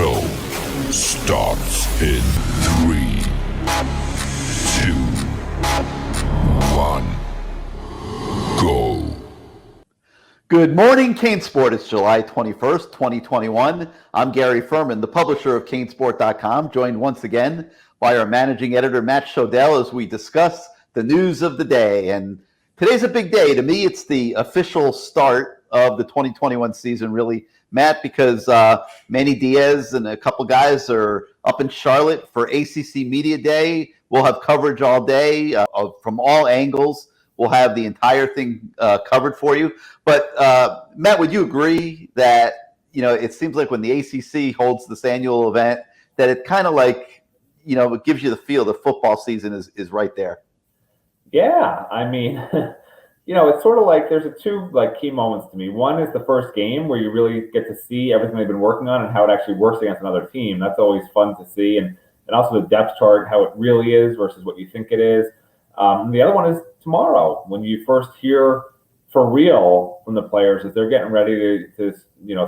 show starts in 3, 2, 1, go. Good morning, CaneSport. It's July 21st, 2021. I'm Gary Ferman, the publisher of CaneSport.com, joined once again by our managing editor, Matt Shodell, as we discuss the news of the day. And today's a big day. To me, it's the official start of the 2021 season, really, Matt, because Manny Diaz and a couple guys are up in Charlotte for ACC Media Day. We'll have coverage all day from all angles. We'll have the entire thing covered for you. But Matt, would you agree that, it seems like when the ACC holds this annual event, that it kind of like, it gives you the feel the football season is right there? Yeah, I mean, it's sort of like there's two key moments to me. One is the first game where you really get to see everything they've been working on and how it actually works against another team. That's always fun to see. And also the depth chart, how it really is versus what you think it is. The other one is tomorrow, when you first hear for real from the players as they're getting ready to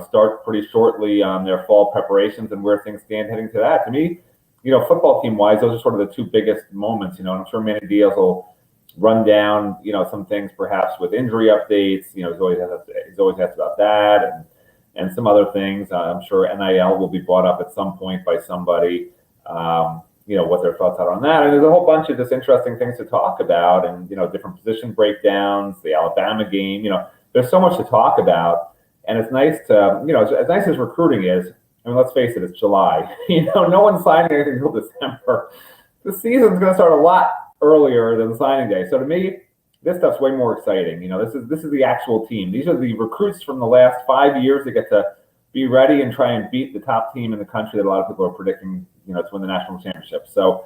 start pretty shortly on their fall preparations and where things stand heading to that. To me, football team wise, those are sort of the two biggest moments. And I'm sure Manny Diaz will run down, some things perhaps with injury updates. He's always asked about that and some other things. I'm sure NIL will be brought up at some point by somebody. What their thoughts are on that. And there's a whole bunch of just interesting things to talk about and, different position breakdowns, the Alabama game, there's so much to talk about. And it's nice to, as nice as recruiting is, I mean, let's face it, it's July. No one's signing anything until December. The season's going to start a lot earlier than signing day. So to me, this stuff's way more exciting. This is the actual team. These are the recruits from the last 5 years that get to be ready and try and beat the top team in the country that a lot of people are predicting, to win the national championship. So,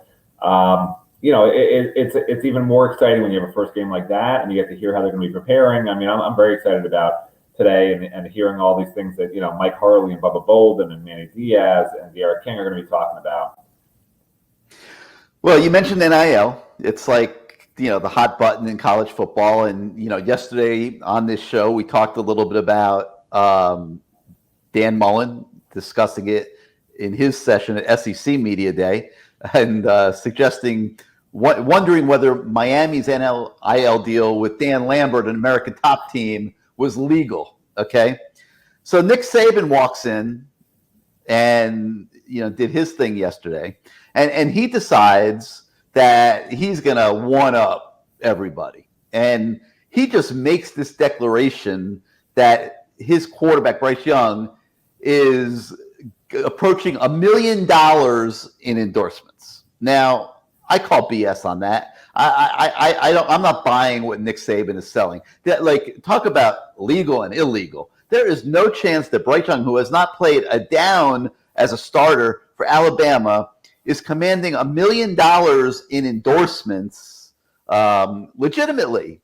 it's even more exciting when you have a first game like that and you get to hear how they're going to be preparing. I mean, I'm very excited about today and hearing all these things that, Mike Harley and Bubba Bolden and Manny Diaz and Derek King are going to be talking about. Well, you mentioned NIL. It's like, the hot button in college football. And, yesterday on this show, we talked a little bit about Dan Mullen discussing it in his session at SEC Media Day and wondering whether Miami's NIL deal with Dan Lambert, an American top team, was legal. Okay. So Nick Saban walks in and, did his thing yesterday. And he decides that he's going to one-up everybody. And he just makes this declaration that his quarterback, Bryce Young, is approaching $1 million in endorsements. Now, I call BS on that. I'm not buying what Nick Saban is selling. Talk about legal and illegal. There is no chance that Bryce Young, who has not played a down as a starter for Alabama, is commanding $1 million in endorsements legitimately.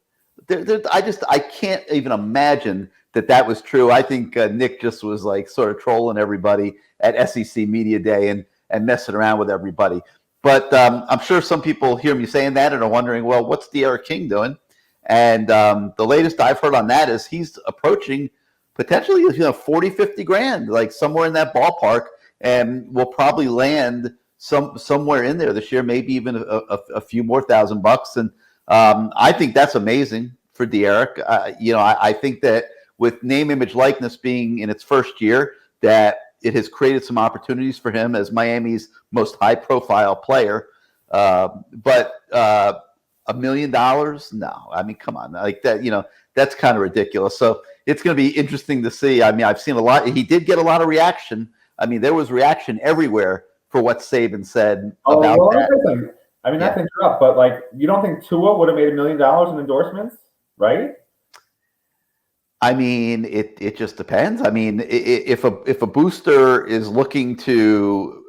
I can't even imagine that was true. I think Nick just was sort of trolling everybody at SEC Media Day and messing around with everybody. But I'm sure some people hear me saying that and are wondering, well, what's Derek King doing? And the latest I've heard on that is he's approaching potentially 40, 50 grand, somewhere in that ballpark, and will probably land somewhere in there this year, maybe even a few more $1,000. And I think that's amazing for Derek. I think that with name, image, likeness being in its first year, that it has created some opportunities for him as Miami's most high-profile player. But $1 million? No. I mean, come on. That, that's kind of ridiculous. So it's going to be interesting to see. I mean, I've seen a lot. He did get a lot of reaction. I mean, there was reaction everywhere for what Saban said about that. I mean, not to interrupt, but you don't think Tua would have made $1 million in endorsements, right? I mean, it just depends. I mean, if a booster is looking to,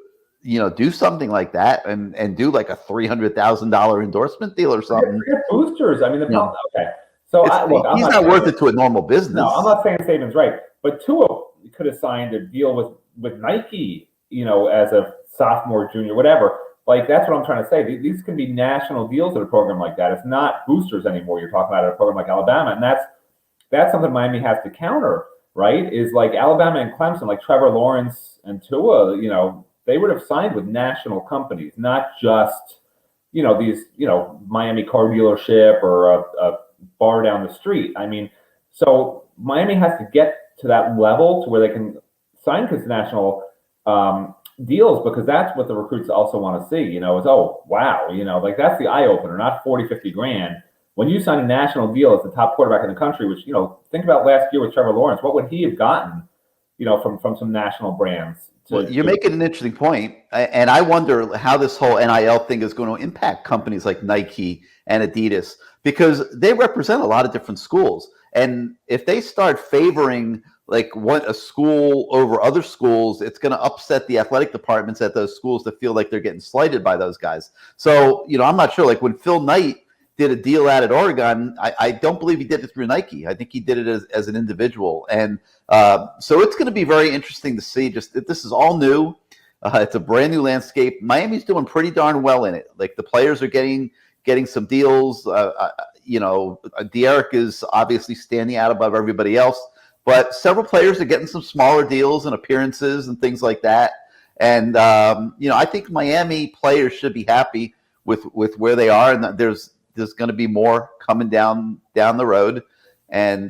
do something like that and do like a $300,000 endorsement deal or something. Boosters. I mean, okay. So he's not worth it to a normal business. No, I'm not saying Saban's right, but Tua could have signed a deal with Nike, as a sophomore, junior, whatever. That's what I'm trying to say. These can be national deals at a program like that. It's not boosters anymore. You're talking about at a program like Alabama, and that's something Miami has to counter. right, is like Alabama and Clemson, like Trevor Lawrence and Tua, they would have signed with national companies, not just, these, Miami car dealership or a bar down the street. I mean, so Miami has to get to that level to where they can sign national deals, because that's what the recruits also want to see, is, oh, wow, like that's the eye opener, not 40, 50 grand. When you sign a national deal as the top quarterback in the country, which, think about last year with Trevor Lawrence, what would he have gotten, from some national brands? You're making an interesting point, and I wonder how this whole NIL thing is going to impact companies like Nike and Adidas, because they represent a lot of different schools. And if they start favoring like a school over other schools, it's going to upset the athletic departments at those schools that feel like they're getting slighted by those guys. So, I'm not sure. Like when Phil Knight did a deal out at Oregon, I don't believe he did it through Nike. I think he did it as an individual. And so it's going to be very interesting to see. This is all new. It's a brand new landscape. Miami's doing pretty darn well in it. Like the players are getting some deals. De'Eric is obviously standing out above everybody else, but several players are getting some smaller deals and appearances and things like that. And I think Miami players should be happy with where they are, and there's going to be more coming down the road, and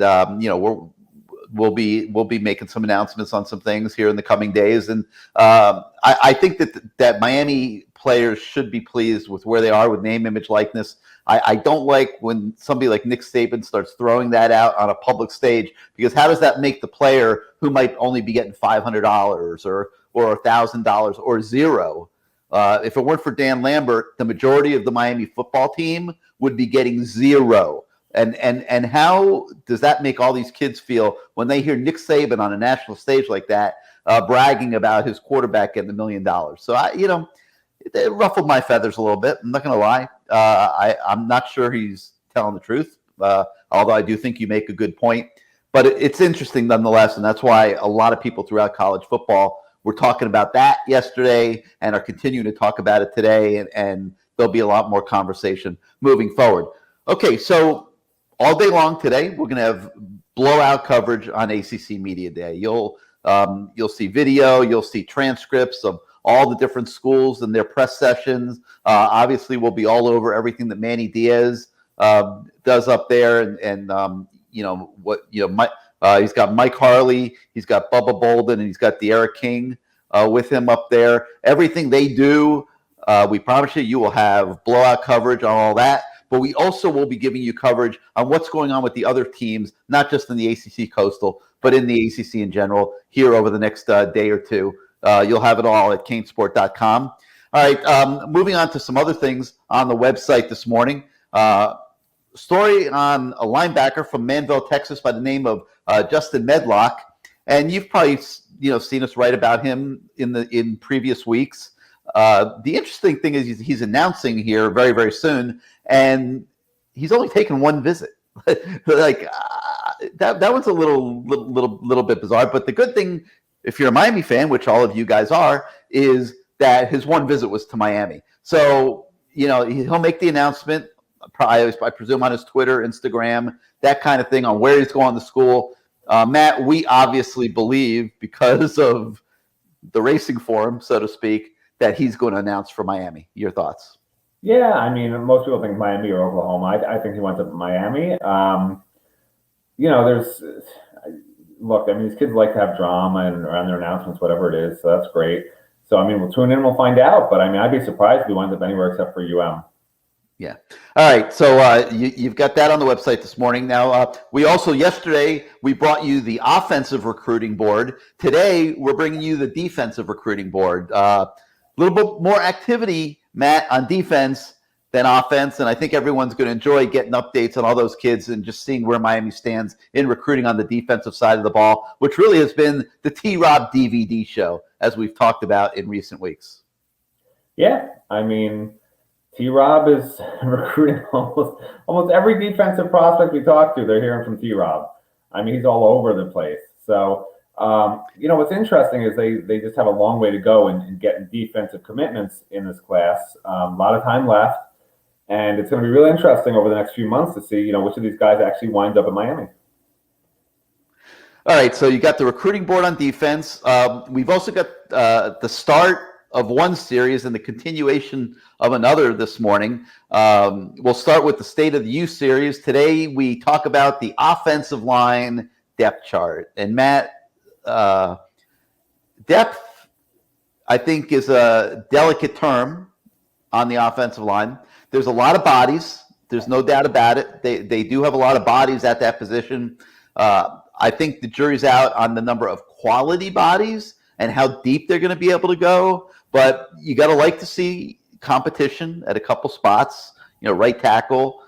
we'll be making some announcements on some things here in the coming days, and I think that Miami players should be pleased with where they are with name, image, likeness. I don't like when somebody like Nick Saban starts throwing that out on a public stage, because how does that make the player who might only be getting $500 or $1,000 or zero? If it weren't for Dan Lambert, the majority of the Miami football team would be getting zero. And how does that make all these kids feel when they hear Nick Saban on a national stage like that, bragging about his quarterback getting $1 million? So it ruffled my feathers a little bit. I'm not going to lie. I'm not sure he's telling the truth, although I do think you make a good point. But it's interesting nonetheless, and that's why a lot of people throughout college football were talking about that yesterday and are continuing to talk about it today, and there'll be a lot more conversation moving forward. Okay, so all day long today, we're going to have blowout coverage on ACC Media Day. You'll see video, you'll see transcripts of all the different schools and their press sessions. Obviously, we'll be all over everything that Manny Diaz does up there, and he's got Mike Harley, he's got Bubba Bolden, and he's got De'Eric King with him up there. Everything they do, we promise you will have blowout coverage on all that. But we also will be giving you coverage on what's going on with the other teams, not just in the ACC Coastal, but in the ACC in general here over the next day or two. You'll have it all at CaneSport.com. All right, moving on to some other things on the website this morning. Story on a linebacker from Manville, Texas, by the name of Justin Medlock, and you've probably seen us write about him in previous weeks. The interesting thing is he's announcing here very, very soon, and he's only taken one visit. Like that was a little bit bizarre. But the good thing, if you're a Miami fan, which all of you guys are, is that his one visit was to Miami. So he'll make the announcement, I presume, on his Twitter, Instagram, that kind of thing, on where he's going to school. Matt, we obviously believe, because of the racing form, so to speak, that he's going to announce for Miami. Your thoughts? Yeah, I mean, most people think Miami or Oklahoma. I think he went to Miami. Look, I mean, these kids like to have drama and around their announcements, whatever it is. So that's great. So, I mean, we'll tune in, we'll find out. But, I mean, I'd be surprised if he winds up anywhere except for UM. Yeah. All right. So you've got that on the website this morning. Now, yesterday, we brought you the offensive recruiting board. Today, we're bringing you the defensive recruiting board. A little bit more activity, Matt, on defense than offense. And I think everyone's going to enjoy getting updates on all those kids and just seeing where Miami stands in recruiting on the defensive side of the ball, which really has been the T-Rob DVD show, as we've talked about in recent weeks. Yeah. I mean, T-Rob is recruiting almost every defensive prospect we talk to. They're hearing from T-Rob. I mean, he's all over the place. So, what's interesting is they just have a long way to go in getting defensive commitments in this class. A lot of time left, and it's going to be really interesting over the next few months to see, which of these guys actually winds up in Miami. All right, so you got the recruiting board on defense. We've also got the start of one series and the continuation of another this morning. We'll start with the State of the U series. Today we talk about the offensive line depth chart. And Matt, depth, I think, is a delicate term on the offensive line. There's a lot of bodies. There's no doubt about it. They do have a lot of bodies at that position. I think the jury's out on the number of quality bodies and how deep they're going to be able to go. But you got to like to see competition at a couple spots. Right tackle,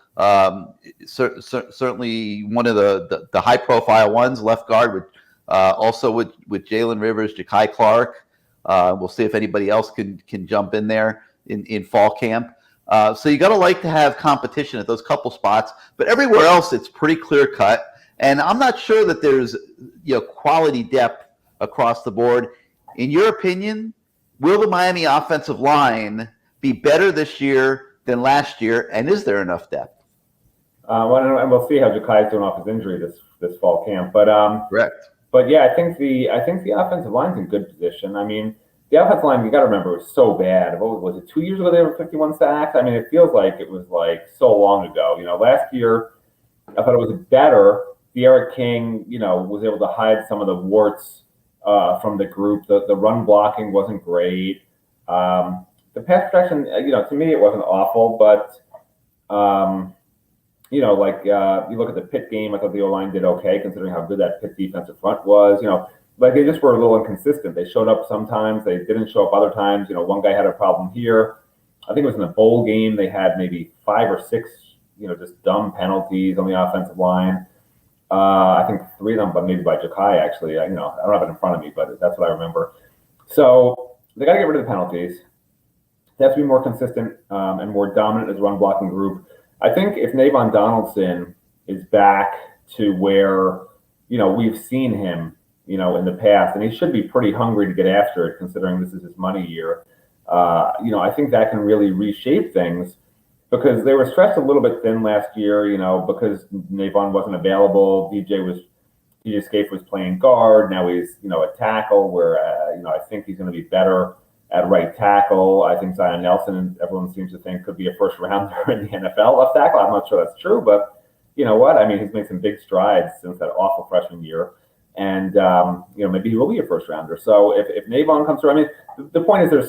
certainly one of the high-profile ones. Left guard, also with Jalen Rivers, Ja'Kai Clark. We'll see if anybody else can jump in there in fall camp. So you got to like to have competition at those couple spots. But everywhere else, it's pretty clear-cut. And I'm not sure that there's quality depth across the board. In your opinion, will the Miami offensive line be better this year than last year? And is there enough depth? And we'll see how Ja'Kai's doing off his injury this fall camp. But correct. But yeah, I think the offensive line's in good position. I mean, the offensive line, you got to remember, was so bad. What was it, 2 years ago they were 51 sacks? I mean, it feels like it was so long ago. Last year I thought it was better. De'Ara King, was able to hide some of the warts from the group. The run blocking wasn't great. The pass protection, to me, it wasn't awful. But, you look at the Pitt game, I thought the O-line did okay, considering how good that Pitt defensive front was. They just were a little inconsistent. They showed up sometimes. They didn't show up other times. One guy had a problem here. I think it was in the bowl game. They had maybe 5 or 6, just dumb penalties on the offensive line. I think 3 of them, but maybe by Ja'Kai, actually. I don't have it in front of me, but that's what I remember. So they got to get rid of the penalties. They have to be more consistent and more dominant as a run blocking group. I think if Navon Donaldson is back to where, we've seen him, in the past, and he should be pretty hungry to get after it, considering this is his money year. I think that can really reshape things, because they were stretched a little bit thin last year, because Navon wasn't available. DJ Scaife was playing guard. Now he's, a tackle where, I think he's going to be better at right tackle. I think Zion Nelson, everyone seems to think, could be a first rounder in the NFL left tackle. I'm not sure that's true, but you know what? I mean, he's made some big strides since that awful freshman year. And, maybe he will be a first rounder. So if Navon comes through, I mean, the point is there's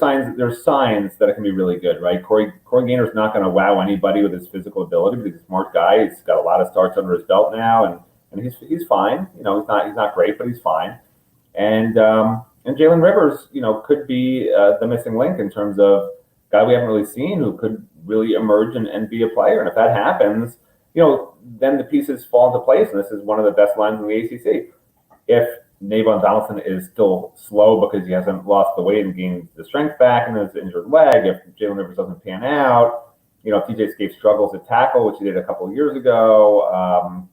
signs that it can be really good, right? Corey Gaynor's not going to wow anybody with his physical ability, but he's a smart guy. He's got a lot of starts under his belt now, and he's fine. He's not great, but he's fine. And Jalen Rivers, could be the missing link in terms of guy we haven't really seen who could really emerge and be a player. And if that happens, then the pieces fall into place. And this is one of the best lines in the ACC. If Navon Donaldson is still slow because he hasn't lost the weight and gained the strength back and his injured leg, if Jalen Rivers doesn't pan out, if TJ Scaife struggles at tackle, which he did a couple of years ago,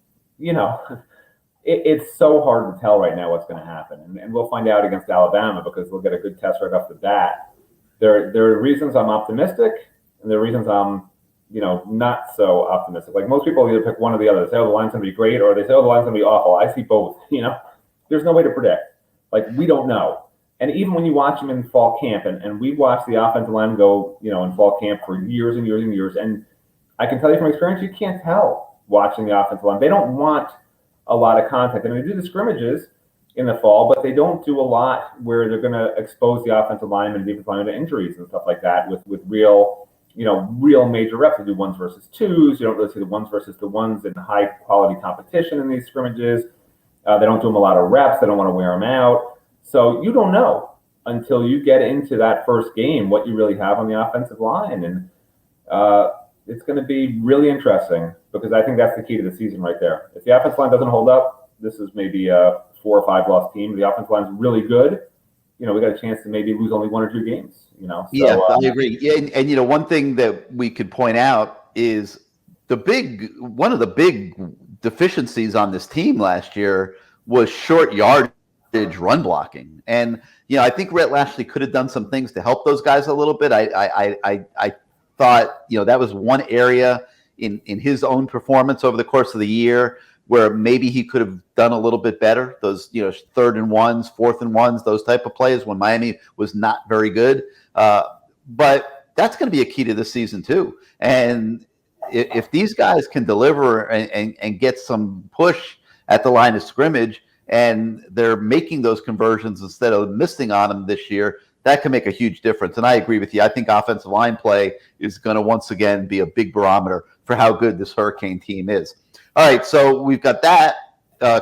it's so hard to tell right now what's going to happen. And we'll find out against Alabama because we'll get a good test right off the bat. There are reasons I'm optimistic, and there are reasons I'm not so optimistic. Like most people either pick one or the other. They say, oh, the line's going to be great, or they say, oh, the line's going to be awful. I see both, There's no way to predict. Like, we don't know. And even when you watch them in fall camp, and we watched the offensive line go, in fall camp for years and years and years, and I can tell you from experience, you can't tell watching the offensive line. They don't want a lot of contact. I mean, they do the scrimmages in the fall, but they don't do a lot where they're going to expose the offensive lineman and defensive lineman to injuries and stuff like that with real major reps. They do 1s versus 2s. You don't really see the 1s versus the 1s in high quality competition in these scrimmages. They don't do them a lot of reps. They don't want to wear them out. So you don't know until you get into that first game what you really have on the offensive line. And it's going to be really interesting because I think that's the key to the season right there. If the offensive line doesn't hold up, this is maybe a 4 or 5 loss team. The offensive line's really good. We got a chance to maybe lose only 1 or 2 games, So, yeah, I agree. Yeah, and one thing that we could point out is one of the big deficiencies on this team last year was short yardage run blocking. And, I think Rhett Lashley could have done some things to help those guys a little bit. I thought, that was one area in his own performance over the course of the year where maybe he could have done a little bit better. Those, 3rd and 1s, 4th and 1s, those type of plays when Miami was not very good. But that's going to be a key to this season too. And if these guys can deliver and get some push at the line of scrimmage, and they're making those conversions instead of missing on them this year, that can make a huge difference. And I agree with you. I think offensive line play is going to once again be a big barometer for how good this Hurricane team is. All right, so we've got that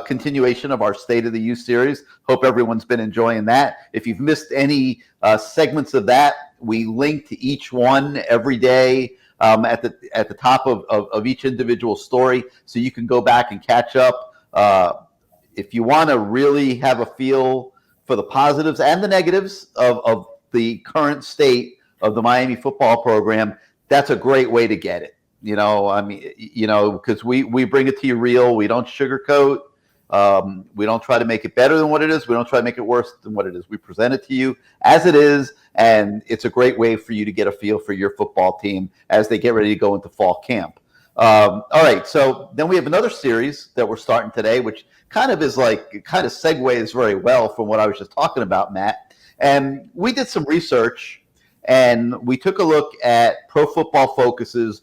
continuation of our State of the U series. Hope everyone's been enjoying that. If you've missed any segments of that, we link to each one every day at the top of each individual story, so you can go back and catch up. If you want to really have a feel for the positives and the negatives of the current state of the Miami football program, that's a great way to get it. Because we bring it to you real. We don't sugarcoat. We don't try to make it better than what it is. We don't try to make it worse than what it is. We present it to you as it is, and it's a great way for you to get a feel for your football team as they get ready to go into fall camp. All right, so then we have another series that we're starting today, which kind of segues very well from what I was just talking about, Matt. And we did some research, and we took a look at Pro Football Focus's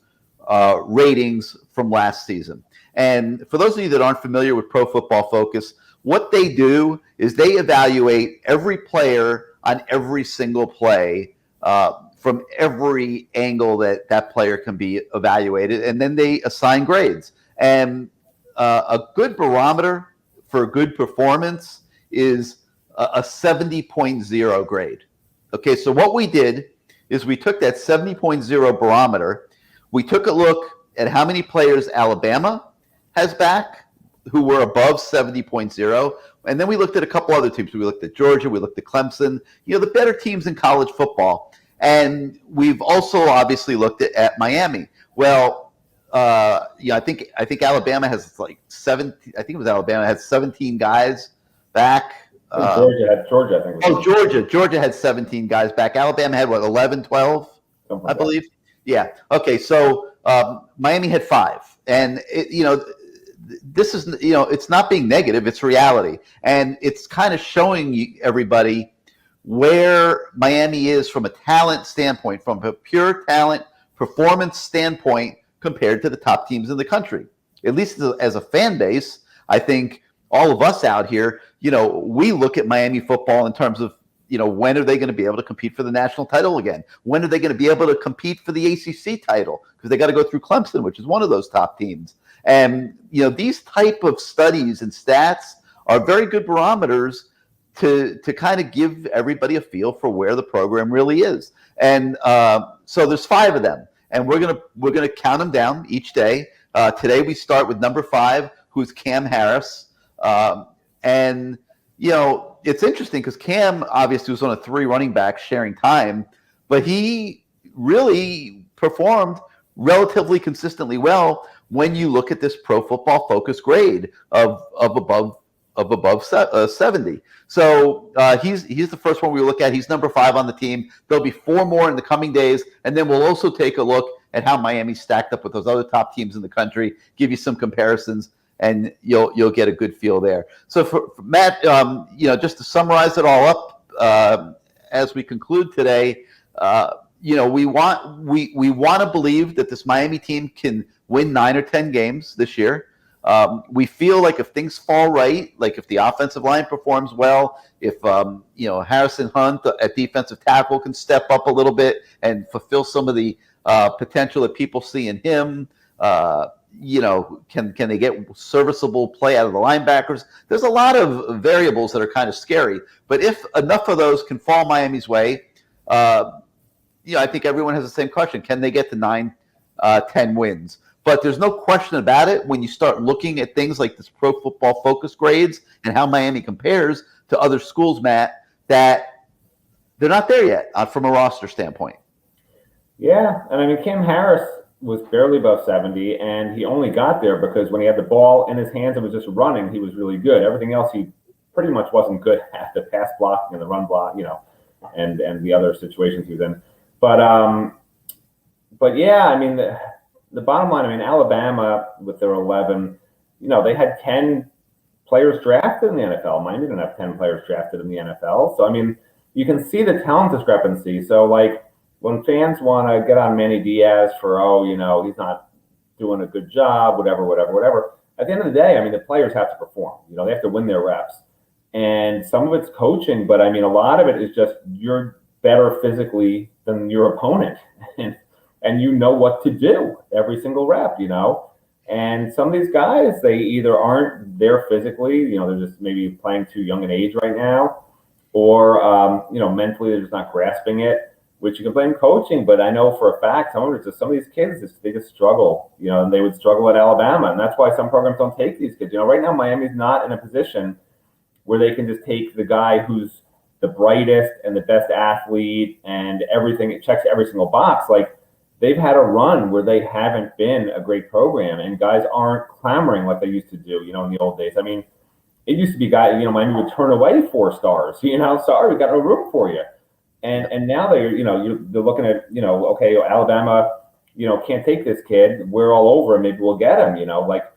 ratings from last season. And for those of you that aren't familiar with Pro Football Focus, what they do is they evaluate every player on every single play from every angle that player can be evaluated, and then they assign grades. And a good barometer for a good performance is a 70.0 grade. Okay, so what we did is we took that 70.0 barometer, we took a look at how many players Alabama has back who were above 70.0, and then we looked at a couple other teams. We looked at Georgia, we looked at Clemson, the better teams in college football. And we've also obviously looked at Miami. Well, I think Alabama has Alabama had 17 guys back. Georgia, I think. Georgia had 17 guys back. Alabama had 11, 12, I believe. Yeah. Okay. So Miami had 5, and this is it's not being negative; it's reality, and it's kind of showing everybody where Miami is from a talent standpoint, from a pure talent performance standpoint, compared to the top teams in the country. At least as a fan base, I think all of us out here, we look at Miami football in terms of, when are they going to be able to compete for the national title again? When are they going to be able to compete for the ACC title? Because they got to go through Clemson, which is one of those top teams. And, these type of studies and stats are very good barometers to kind of give everybody a feel for where the program really is. And so there's 5 of them, and we're gonna count them down each day. Today we start with number 5, who's Cam Harris. And it's interesting because Cam obviously was on a 3 running backs sharing time, but he really performed relatively consistently well when you look at this Pro Football Focus grade of above 70. So he's the first one we look at. He's number 5 on the team. There'll be 4 more in the coming days, and then we'll also take a look at how Miami stacked up with those other top teams in the country, give you some comparisons, and you'll get a good feel there. So for Matt, just to summarize it all up as we conclude today, we want to believe that this Miami team can win 9 or 10 games this year. We feel like if things fall right, like if the offensive line performs well, if Harrison Hunt at defensive tackle can step up a little bit and fulfill some of the potential that people see in him, can they get serviceable play out of the linebackers? There's a lot of variables that are kind of scary, but if enough of those can fall Miami's way, I think everyone has the same question: can they get to 9, 10 wins? But there's no question about it when you start looking at things like this Pro Football Focus grades and how Miami compares to other schools, Matt, that they're not there yet from a roster standpoint. Yeah, and I mean, Cam Harris was barely above 70, and he only got there because when he had the ball in his hands and was just running, he was really good. Everything else, he pretty much wasn't good at: the pass blocking and the run block, and the other situations he was in. But yeah, I mean, the bottom line, I mean, Alabama with their 11, they had 10 players drafted in the NFL. Miami didn't have 10 players drafted in the NFL. So, I mean, you can see the talent discrepancy. So, like, when fans want to get on Manny Diaz for, he's not doing a good job, whatever. At the end of the day, I mean, the players have to perform. They have to win their reps. And some of it's coaching, but, I mean, a lot of it is just you're better physically than your opponent. And you know what to do every single rep, And some of these guys, they either aren't there physically, they're just maybe playing too young an age right now, or, mentally they're just not grasping it, which you can blame coaching. But I know for a fact, some of these kids, they just struggle, and they would struggle at Alabama. And that's why some programs don't take these kids. Right now, Miami's not in a position where they can just take the guy who's the brightest and the best athlete and everything. It checks every single box. Like, they've had a run where they haven't been a great program, and guys aren't clamoring like they used to do, in the old days. I mean, it used to be guys, Miami would turn away 4 stars, sorry, we got no room for you. And now they're looking at, okay, Alabama, can't take this kid. We're all over him. Maybe we'll get him, like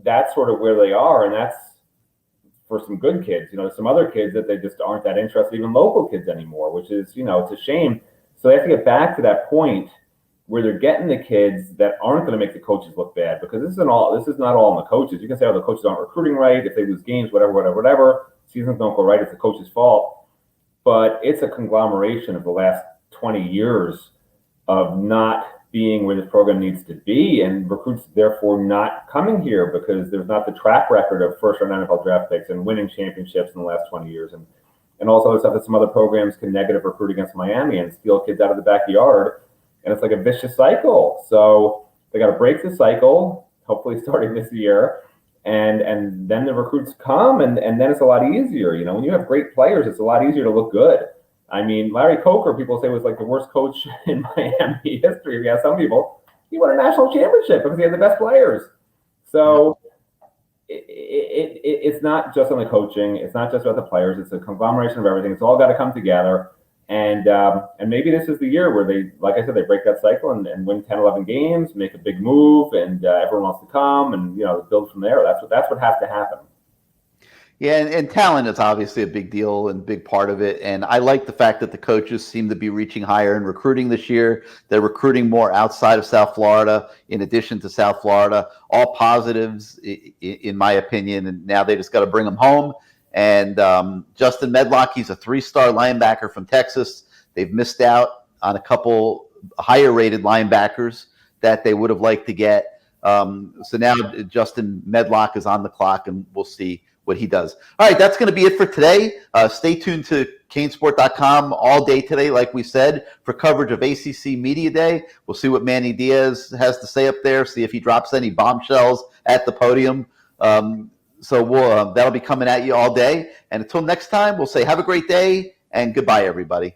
that's sort of where they are. And that's for some good kids, some other kids that they just aren't that interested, even local kids anymore, which is, it's a shame. So they have to get back to that point where they're getting the kids that aren't going to make the coaches look bad, because this is not all on the coaches. You can say, the coaches aren't recruiting right, if they lose games, whatever. Seasons don't go right, it's the coach's fault. But it's a conglomeration of the last 20 years of not being where this program needs to be, and recruits therefore not coming here because there's not the track record of first-round NFL draft picks and winning championships in the last 20 years, and also other stuff that some other programs can negative recruit against Miami and steal kids out of the backyard. And it's like a vicious cycle. So they got to break the cycle, hopefully starting this year. And then the recruits come, and then it's a lot easier. When you have great players, it's a lot easier to look good. I mean, Larry Coker, people say, was like the worst coach in Miami history. We have some people. He won a national championship because he had the best players. So it's not just on the coaching. It's not just about the players. It's a conglomeration of everything. It's all got to come together. And maybe this is the year where they, like I said, they break that cycle and win 10, 11 games, make a big move, and everyone wants to come and, build from there. That's what has to happen. Yeah, and talent is obviously a big deal and big part of it. And I like the fact that the coaches seem to be reaching higher in recruiting this year. They're recruiting more outside of South Florida, in addition to South Florida. All positives, in my opinion. And now they just got to bring them home. And Justin Medlock, he's a 3-star linebacker from Texas. They've missed out on a couple higher-rated linebackers that they would have liked to get. So now Justin Medlock is on the clock, and we'll see what he does. All right, that's going to be it for today. Stay tuned to CaneSport.com all day today, like we said, for coverage of ACC Media Day. We'll see what Manny Diaz has to say up there, see if he drops any bombshells at the podium. So that'll be coming at you all day. And until next time, we'll say have a great day and goodbye, everybody.